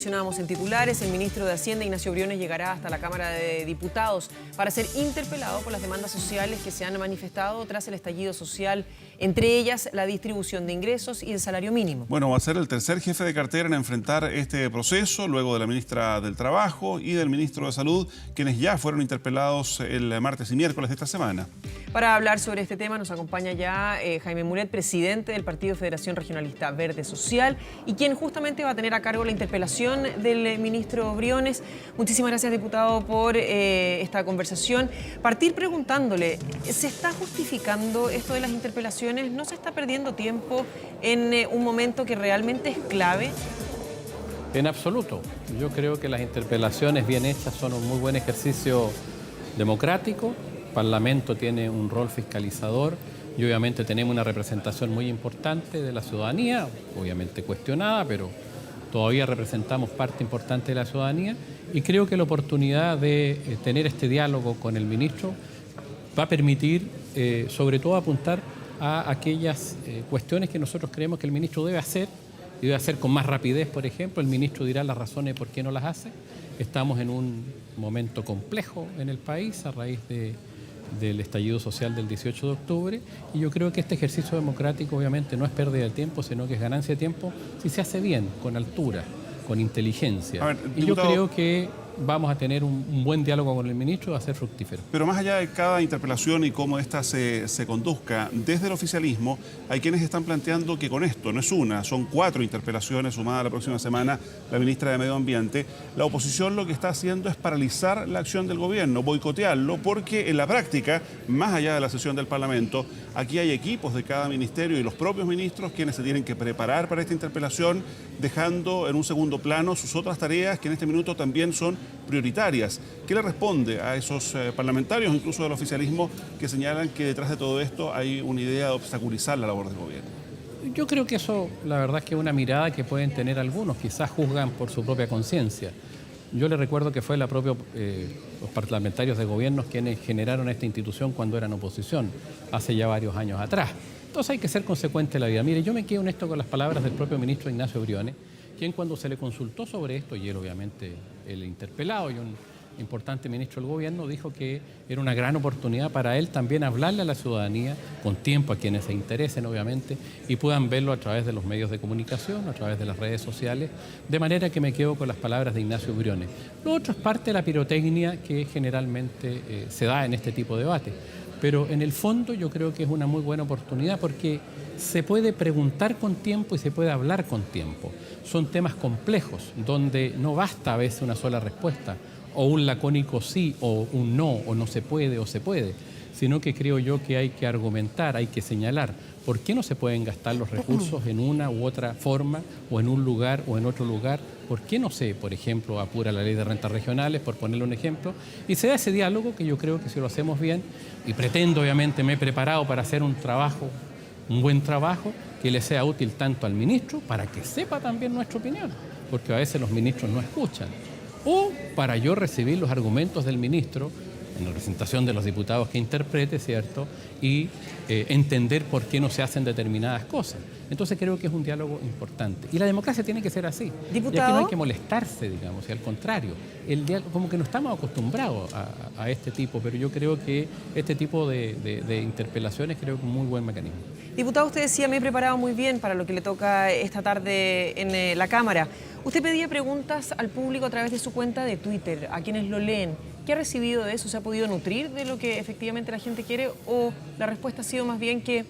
Mencionábamos en titulares, el ministro de Hacienda, Ignacio Briones, llegará hasta la Cámara de Diputados para ser interpelado por las demandas sociales que se han manifestado tras el estallido social, entre ellas la distribución de ingresos y el salario mínimo. Bueno, va a ser el tercer jefe de cartera en enfrentar este proceso, luego de la ministra del Trabajo y del ministro de Salud, quienes ya fueron interpelados el martes y miércoles de esta semana. Para hablar sobre este tema nos acompaña ya Jaime Mulet, presidente del Partido Federación Regionalista Verde Social, y quien justamente va a tener a cargo la interpelación del ministro Briones. Muchísimas gracias, diputado, por esta conversación. Partir preguntándole, ¿se está justificando esto de las interpelaciones? ¿No se está perdiendo tiempo en un momento que realmente es clave? En absoluto. Yo creo que las interpelaciones bien hechas son un muy buen ejercicio democrático. El Parlamento tiene un rol fiscalizador y obviamente tenemos una representación muy importante de la ciudadanía, obviamente cuestionada, pero todavía representamos parte importante de la ciudadanía, y creo que la oportunidad de tener este diálogo con el ministro va a permitir sobre todo apuntar a aquellas cuestiones que nosotros creemos que el ministro debe hacer, y debe hacer con más rapidez. Por ejemplo, el ministro dirá las razones por qué no las hace. Estamos en un momento complejo en el país a raíz del estallido social del 18 de octubre, y yo creo que este ejercicio democrático obviamente no es pérdida de tiempo, sino que es ganancia de tiempo si se hace bien, con altura, con inteligencia. Y yo creo que vamos a tener un buen diálogo con el ministro, va a ser fructífero. Pero más allá de cada interpelación y cómo ésta se conduzca, desde el oficialismo hay quienes están planteando que con esto no es una, son 4 interpelaciones sumadas la próxima semana la ministra de Medio Ambiente. La oposición lo que está haciendo es paralizar la acción del gobierno, boicotearlo, porque en la práctica, más allá de la sesión del Parlamento, aquí hay equipos de cada ministerio y los propios ministros quienes se tienen que preparar para esta interpelación, dejando en un segundo plano sus otras tareas que en este minuto también son prioritarias. ¿Qué le responde a esos parlamentarios, incluso del oficialismo, que señalan que detrás de todo esto hay una idea de obstaculizar la labor del gobierno? Yo creo que eso, la verdad, es que es una mirada que pueden tener algunos, quizás juzgan por su propia conciencia. Yo le recuerdo que fue los parlamentarios de gobierno quienes generaron esta institución cuando eran oposición, hace ya varios años atrás. Entonces hay que ser consecuente en la vida. Mire, yo me quedo honesto con las palabras del propio ministro Ignacio Briones, quien cuando se le consultó sobre esto, y él obviamente el interpelado y un importante ministro del gobierno, dijo que era una gran oportunidad para él también hablarle a la ciudadanía con tiempo, a quienes se interesen obviamente, y puedan verlo a través de los medios de comunicación, a través de las redes sociales, de manera que me quedo con las palabras de Ignacio Briones. Lo otro es parte de la pirotecnia que generalmente se da en este tipo de debate, pero en el fondo yo creo que es una muy buena oportunidad porque se puede preguntar con tiempo y se puede hablar con tiempo. Son temas complejos donde no basta a veces una sola respuesta, o un lacónico sí, o un no, o no se puede, o se puede, sino que creo yo que hay que argumentar, hay que señalar por qué no se pueden gastar los recursos en una u otra forma, o en un lugar o en otro lugar, por qué no se, por ejemplo, apura la ley de rentas regionales, por ponerle un ejemplo, y se da ese diálogo que yo creo que si lo hacemos bien, y pretendo, obviamente, me he preparado para hacer un buen trabajo, que le sea útil tanto al ministro, para que sepa también nuestra opinión, porque a veces los ministros no escuchan, o para yo recibir los argumentos del ministro en representación de los diputados que interprete, ¿cierto? Y entender por qué no se hacen determinadas cosas. Entonces creo que es un diálogo importante. Y la democracia tiene que ser así. Diputado, y aquí no hay que molestarse, digamos, y al contrario. El diálogo, como que no estamos acostumbrados a este tipo, pero yo creo que este tipo de interpelaciones creo que es un muy buen mecanismo. Diputado, usted decía, me he preparado muy bien para lo que le toca esta tarde en la Cámara. Usted pedía preguntas al público a través de su cuenta de Twitter, a quienes lo leen. ¿Qué ha recibido de eso? ¿Se ha podido nutrir de lo que efectivamente la gente quiere? ¿O la respuesta ha sido más bien que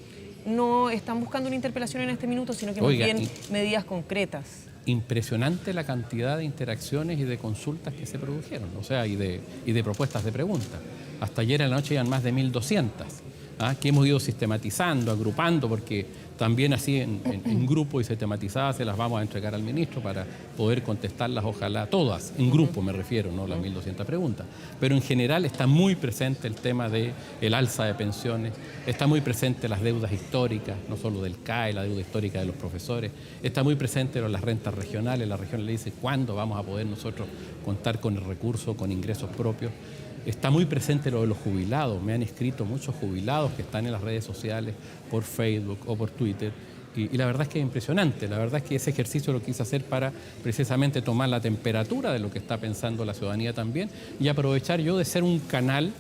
no están buscando una interpelación en este minuto, sino que más bien medidas concretas? Impresionante la cantidad de interacciones y de consultas que se produjeron, o sea, y de propuestas de preguntas. Hasta ayer en la noche eran más de 1.200. Que hemos ido sistematizando, agrupando, porque también así en grupo y sistematizadas se las vamos a entregar al ministro para poder contestarlas, ojalá todas, en grupo me refiero, no las 1.200 preguntas. Pero en general está muy presente el tema del alza de pensiones, está muy presente las deudas históricas, no solo del CAE, la deuda histórica de los profesores, está muy presente las rentas regionales, la región le dice cuándo vamos a poder nosotros contar con el recurso, con ingresos propios. Está muy presente lo de los jubilados. Me han escrito muchos jubilados que están en las redes sociales, por Facebook o por Twitter, Y la verdad es que es impresionante. La verdad es que ese ejercicio lo quise hacer para precisamente tomar la temperatura de lo que está pensando la ciudadanía también y aprovechar yo de ser un canal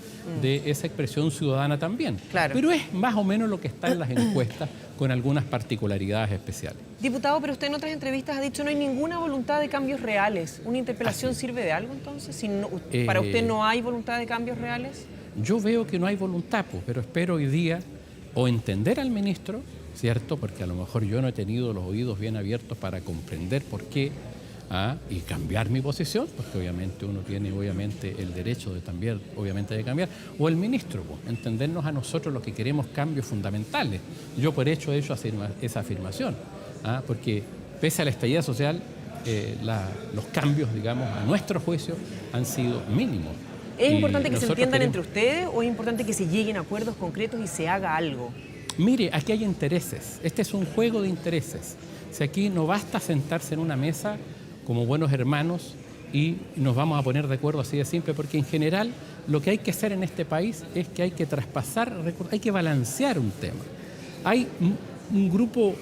de esa expresión ciudadana también. Claro. Pero es más o menos lo que está en las encuestas con algunas particularidades especiales. Diputado, pero usted en otras entrevistas ha dicho no hay ninguna voluntad de cambios reales. ¿Una interpelación sirve de algo entonces? Si no, ¿para usted no hay voluntad de cambios reales? Yo veo que no hay voluntad, pues, pero espero hoy día o entender al ministro, ¿cierto? Porque a lo mejor yo no he tenido los oídos bien abiertos para comprender por qué y cambiar mi posición, porque obviamente uno tiene el derecho de también, obviamente, de cambiar, o el ministro, pues, entendernos a nosotros los que queremos cambios fundamentales. Yo por hecho he hecho esa afirmación, porque pese al estallido social, los cambios, digamos, a nuestro juicio han sido mínimos. ¿Es importante que se entiendan entre ustedes o es importante que se lleguen a acuerdos concretos y se haga algo? Mire, aquí hay intereses. Este es un juego de intereses. Si aquí no basta sentarse en una mesa como buenos hermanos y nos vamos a poner de acuerdo así de simple, porque en general lo que hay que hacer en este país es que hay que traspasar recursos, hay que balancear un tema. Hay un grupo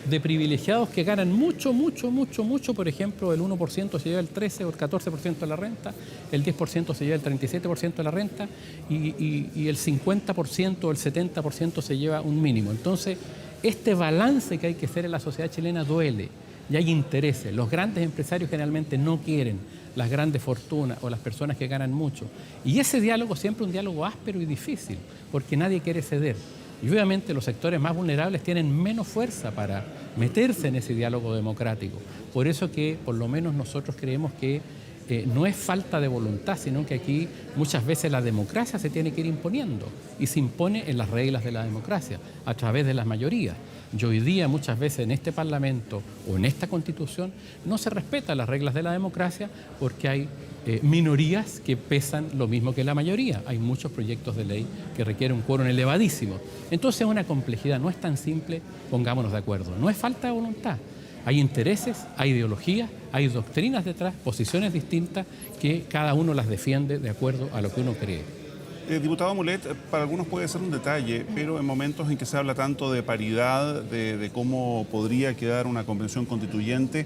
de privilegiados que ganan mucho, por ejemplo, el 1% se lleva el 13 o el 14% de la renta, el 10% se lleva el 37% de la renta y el 50% o el 70% se lleva un mínimo. Entonces, este balance que hay que hacer en la sociedad chilena duele y hay intereses. Los grandes empresarios generalmente no quieren las grandes fortunas o las personas que ganan mucho. Y ese diálogo siempre es un diálogo áspero y difícil, porque nadie quiere ceder. Y obviamente los sectores más vulnerables tienen menos fuerza para meterse en ese diálogo democrático. Por eso que por lo menos nosotros creemos que no es falta de voluntad, sino que aquí muchas veces la democracia se tiene que ir imponiendo y se impone en las reglas de la democracia, a través de las mayorías. Y hoy día muchas veces en este Parlamento o en esta Constitución no se respetan las reglas de la democracia porque hay minorías que pesan lo mismo que la mayoría. Hay muchos proyectos de ley que requieren un quórum elevadísimo. Entonces es una complejidad, no es tan simple, pongámonos de acuerdo. No es falta de voluntad. Hay intereses, hay ideologías, hay doctrinas detrás, posiciones distintas que cada uno las defiende de acuerdo a lo que uno cree. Diputado Mulet, para algunos puede ser un detalle, pero en momentos en que se habla tanto de paridad, de cómo podría quedar una convención constituyente,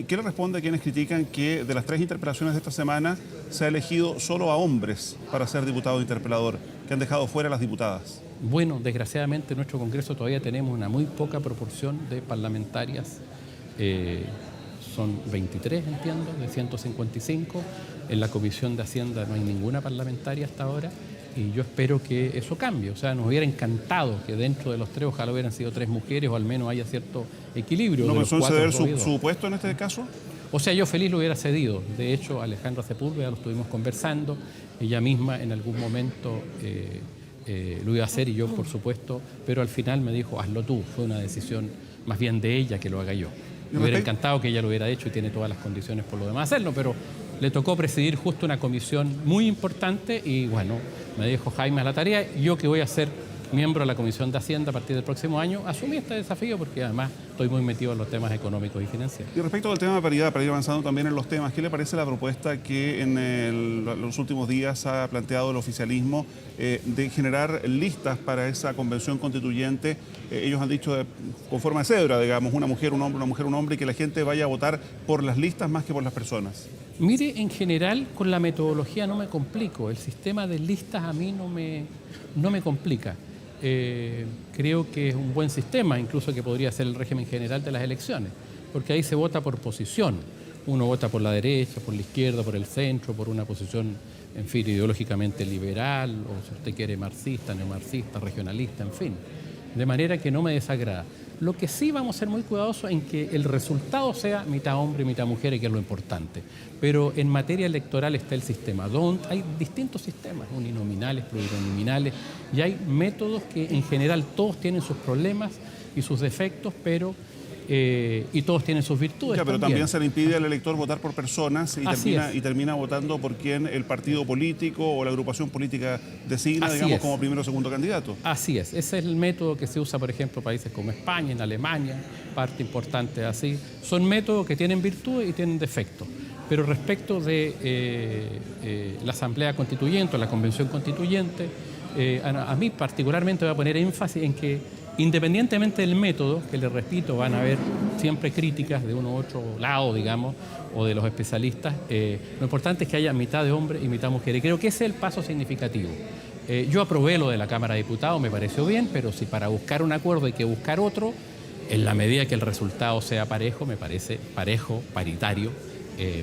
¿qué le responde a quienes critican que de las 3 interpelaciones de esta semana se ha elegido solo a hombres para ser diputado interpelador, que han dejado fuera a las diputadas? Bueno, desgraciadamente en nuestro Congreso todavía tenemos una muy poca proporción de parlamentarias. Son 23, entiendo, de 155. En la Comisión de Hacienda no hay ninguna parlamentaria hasta ahora y yo espero que eso cambie. O sea, nos hubiera encantado que dentro de los 3 ojalá hubieran sido 3 mujeres o al menos haya cierto equilibrio. ¿No pensó en ceder su puesto en este caso? O sea, yo feliz lo hubiera cedido. De hecho, Alejandra Sepúlveda lo estuvimos conversando. Ella misma en algún momento lo iba a hacer y yo, por supuesto, pero al final me dijo, hazlo tú. Fue una decisión más bien de ella que lo haga yo. Me hubiera encantado que ella lo hubiera hecho y tiene todas las condiciones por lo demás hacerlo, pero le tocó presidir justo una comisión muy importante y bueno, me dijo Jaime a la tarea. Yo que voy a ser miembro de la Comisión de Hacienda a partir del próximo año, asumí este desafío porque además estoy muy metido en los temas económicos y financieros. Y respecto al tema de paridad, para ir avanzando también en los temas, ¿qué le parece la propuesta que en los últimos días ha planteado el oficialismo de generar listas para esa convención constituyente? Ellos han dicho con forma de cédula, digamos, una mujer, un hombre, y que la gente vaya a votar por las listas más que por las personas. Mire, en general con la metodología no me complico, el sistema de listas a mí no me complica. Creo que es un buen sistema, incluso que podría ser el régimen general de las elecciones, porque ahí se vota por posición. Uno vota por la derecha, por la izquierda, por el centro, por una posición, en fin, ideológicamente liberal, o si usted quiere marxista, neomarxista, regionalista, en fin. De manera que no me desagrada. Lo que sí vamos a ser muy cuidadosos en que el resultado sea mitad hombre y mitad mujer, que es lo importante. Pero en materia electoral está el sistema, donde hay distintos sistemas, uninominales, plurinominales, y hay métodos que en general todos tienen sus problemas y sus defectos, pero y todos tienen sus virtudes. Pero también se le impide al elector votar por personas y termina votando por quien el partido político o la agrupación política designa, digamos, como primero o segundo candidato. Así es, ese es el método que se usa, por ejemplo, en países como España, en Alemania, parte importante así. Son métodos que tienen virtudes y tienen defectos. Pero respecto de la Asamblea Constituyente o la Convención Constituyente, a mí particularmente voy a poner énfasis en que Independientemente del método, que les repito, van a haber siempre críticas de uno u otro lado, digamos, o de los especialistas, lo importante es que haya mitad de hombres y mitad mujeres. Y creo que ese es el paso significativo. Yo aprobé lo de la Cámara de Diputados, me pareció bien, pero si para buscar un acuerdo hay que buscar otro, en la medida que el resultado sea parejo, me parece parejo, paritario,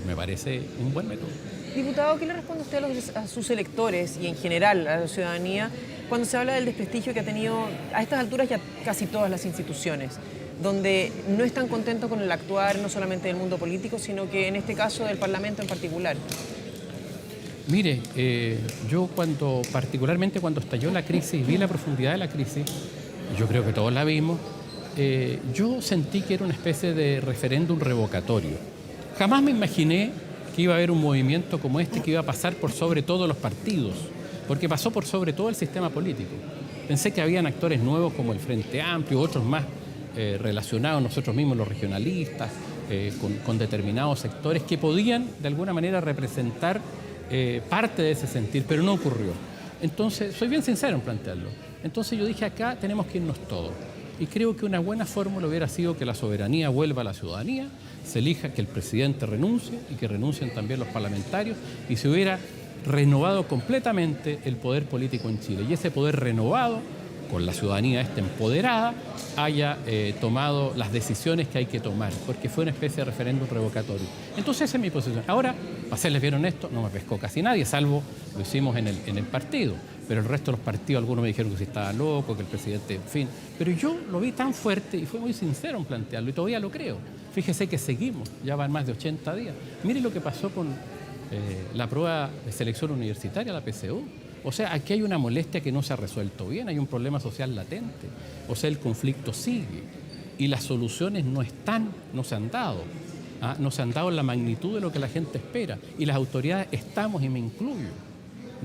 me parece un buen método. Diputado, ¿qué le responde usted a sus electores y en general a la ciudadanía cuando se habla del desprestigio que ha tenido a estas alturas ya casi todas las instituciones, donde no están contentos con el actuar no solamente del mundo político, sino que en este caso del Parlamento en particular? Mire, yo particularmente cuando estalló la crisis, vi la profundidad de la crisis, yo creo que todos la vimos, yo sentí que era una especie de referéndum revocatorio. Jamás me imaginé que iba a haber un movimiento como este que iba a pasar por sobre todos los partidos, porque pasó por sobre todo el sistema político. Pensé que habían actores nuevos como el Frente Amplio, otros más relacionados nosotros mismos, los regionalistas, con determinados sectores que podían de alguna manera representar parte de ese sentir, pero no ocurrió. Entonces, soy bien sincero en plantearlo. Entonces yo dije, acá tenemos que irnos todos. Y creo que una buena fórmula hubiera sido que la soberanía vuelva a la ciudadanía, se elija que el presidente renuncie y que renuncien también los parlamentarios y se hubiera renovado completamente el poder político en Chile. Y ese poder renovado, con la ciudadanía empoderada, haya tomado las decisiones que hay que tomar, porque fue una especie de referéndum revocatorio. Entonces esa es mi posición. Ahora, para serles bien honesto, no me pescó casi nadie, salvo lo hicimos en el partido. Pero el resto de los partidos, algunos me dijeron que si estaba loco, que el presidente, en fin. Pero yo lo vi tan fuerte y fue muy sincero en plantearlo y todavía lo creo. Fíjese que seguimos, ya van más de 80 días. Mire lo que pasó con la prueba de selección universitaria, la PSU. O sea, aquí hay una molestia que no se ha resuelto bien, hay un problema social latente. O sea, el conflicto sigue y las soluciones no se han dado. No se han dado en la magnitud de lo que la gente espera. Y las autoridades estamos, y me incluyo,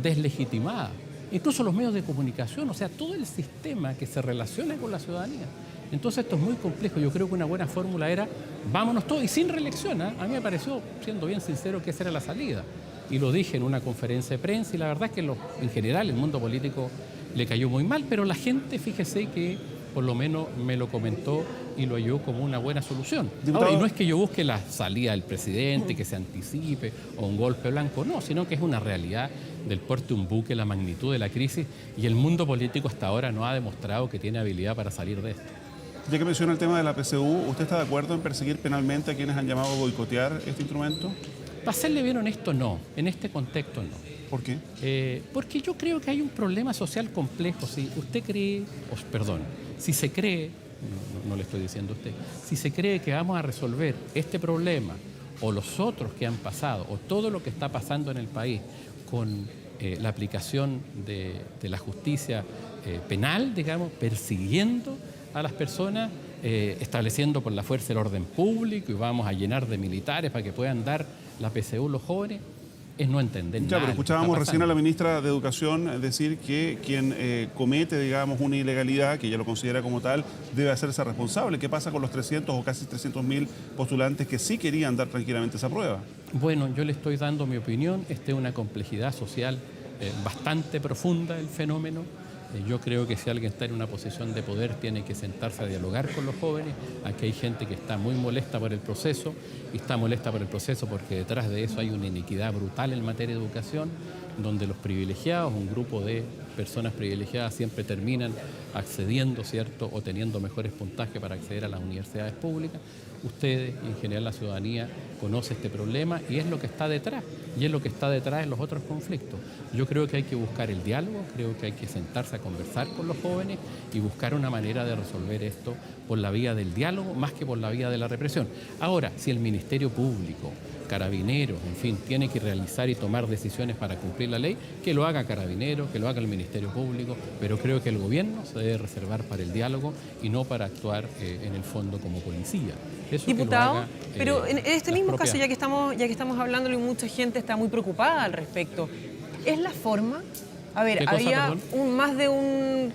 deslegitimadas. Incluso los medios de comunicación, o sea, todo el sistema que se relaciona con la ciudadanía. Entonces esto es muy complejo. Yo creo que una buena fórmula era vámonos todos y sin reelección. A mí me pareció, siendo bien sincero, que esa era la salida. Y lo dije en una conferencia de prensa y la verdad es que en general el mundo político le cayó muy mal, pero la gente, fíjese que por lo menos me lo comentó y lo halló como una buena solución. Ahora, y no es que yo busque la salida del presidente, que se anticipe o un golpe blanco, no, sino que es una realidad del porte un buque, la magnitud de la crisis y el mundo político hasta ahora no ha demostrado que tiene habilidad para salir de esto. Ya que menciona el tema de la PSU, ¿usted está de acuerdo en perseguir penalmente a quienes han llamado a boicotear este instrumento? Para serle bien honesto, no. En este contexto, no. ¿Por qué? Porque yo creo que hay un problema social complejo. Si usted cree, si se cree, no le estoy diciendo a usted, si se cree que vamos a resolver este problema o los otros que han pasado o todo lo que está pasando en el país con la aplicación de la justicia penal, digamos, persiguiendo a las personas, estableciendo por la fuerza el orden público y vamos a llenar de militares para que puedan dar la PSU los jóvenes, es no entender nada. Ya, pero escuchábamos recién a la ministra de Educación decir que quien comete, digamos, una ilegalidad, que ella lo considera como tal, debe hacerse responsable. ¿Qué pasa con los 300 o casi 300.000 postulantes que sí querían dar tranquilamente esa prueba? Bueno, yo le estoy dando mi opinión. Esta es una complejidad social bastante profunda el fenómeno. Yo creo que si alguien está en una posición de poder tiene que sentarse a dialogar con los jóvenes. Aquí hay gente que está muy molesta por el proceso y está molesta por el proceso porque detrás de eso hay una iniquidad brutal en materia de educación, donde los privilegiados, un grupo de personas privilegiadas siempre terminan accediendo, ¿cierto?, o teniendo mejores puntajes para acceder a las universidades públicas. Ustedes y en general la ciudadanía conoce este problema y es lo que está detrás, y es lo que está detrás en los otros conflictos. Yo creo que hay que buscar el diálogo, creo que hay que sentarse a conversar con los jóvenes y buscar una manera de resolver esto por la vía del diálogo más que por la vía de la represión. Ahora, si el Ministerio Público, Carabineros, en fin, tiene que realizar y tomar decisiones para cumplir la ley, que lo haga Carabineros, que lo haga el Ministerio Público, pero creo que el gobierno se debe reservar para el diálogo y no para actuar en el fondo como policía. Eso Diputado, que lo haga, pero en este mismo caso, ya que estamos hablándolo y mucha gente está muy preocupada al respecto, ¿es la forma? A ver, había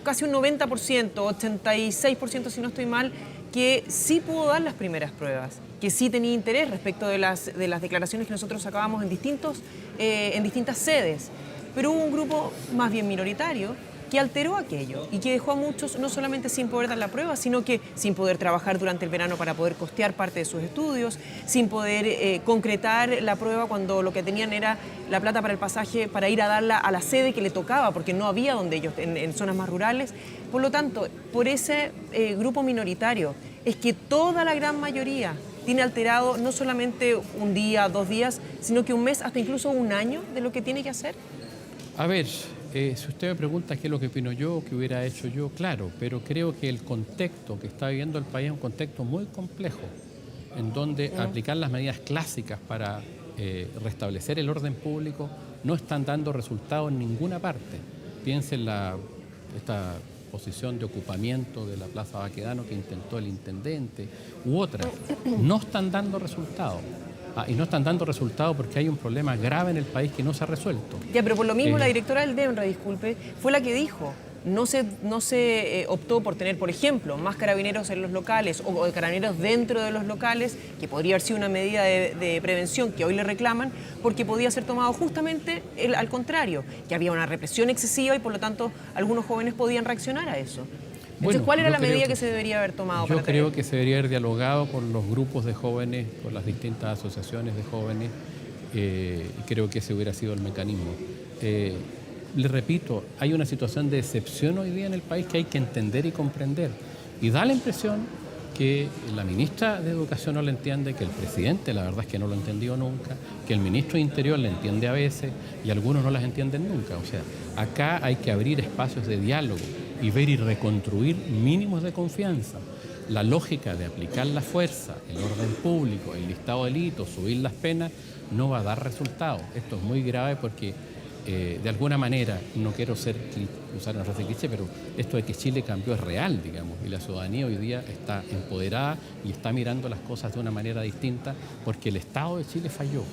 casi un 90%, 86% si no estoy mal, que sí pudo dar las primeras pruebas, que sí tenía interés respecto de las declaraciones que nosotros sacábamos en distintas sedes. Pero hubo un grupo más bien minoritario que alteró aquello y que dejó a muchos no solamente sin poder dar la prueba, sino que sin poder trabajar durante el verano para poder costear parte de sus estudios, sin poder concretar la prueba cuando lo que tenían era la plata para el pasaje para ir a darla a la sede que le tocaba, porque no había donde ellos, en zonas más rurales. Por lo tanto, por ese grupo minoritario es que toda la gran mayoría tiene alterado no solamente un día, 2 días, sino que un mes, hasta incluso un año de lo que tiene que hacer. A ver, si usted me pregunta qué es lo que opino yo, qué hubiera hecho yo, claro, pero creo que el contexto que está viviendo el país es un contexto muy complejo, en donde aplicar las medidas clásicas para restablecer el orden público no están dando resultados en ninguna parte. Piensen esta posición de ocupamiento de la Plaza Baquedano que intentó el intendente u otras, no están dando resultados. Y no están dando resultados porque hay un problema grave en el país que no se ha resuelto. Ya, pero por lo mismo la directora del DENRA, disculpe, fue la que dijo, no se optó por tener, por ejemplo, más carabineros en los locales o carabineros dentro de los locales, que podría haber sido una medida de prevención que hoy le reclaman, porque podía ser tomado justamente al contrario, que había una represión excesiva y por lo tanto algunos jóvenes podían reaccionar a eso. Entonces, Bueno, ¿cuál era la medida que se debería haber tomado? Yo creo que se debería haber dialogado con los grupos de jóvenes, con las distintas asociaciones de jóvenes, y creo que ese hubiera sido el mecanismo. Le repito, hay una situación de excepción hoy día en el país que hay que entender y comprender. Y da la impresión que la ministra de Educación no lo entiende, que el presidente, la verdad es que no lo entendió nunca, que el ministro de Interior le entiende a veces y algunos no las entienden nunca. O sea, acá hay que abrir espacios de diálogo y ver y reconstruir mínimos de confianza. La lógica de aplicar la fuerza, el orden público, el listado de delitos, subir las penas, no va a dar resultados. Esto es muy grave porque de alguna manera, no quiero usar una frase cliché, pero esto de que Chile cambió es real, digamos, y la ciudadanía hoy día está empoderada y está mirando las cosas de una manera distinta porque el Estado de Chile falló.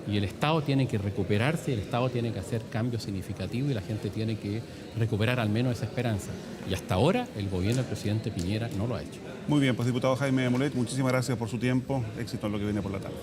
Y el Estado tiene que recuperarse, el Estado tiene que hacer cambios significativos y la gente tiene que recuperar al menos esa esperanza. Y hasta ahora el gobierno del presidente Piñera no lo ha hecho. Muy bien, pues diputado Jaime Mulet, muchísimas gracias por su tiempo. Éxito en lo que viene por la tarde.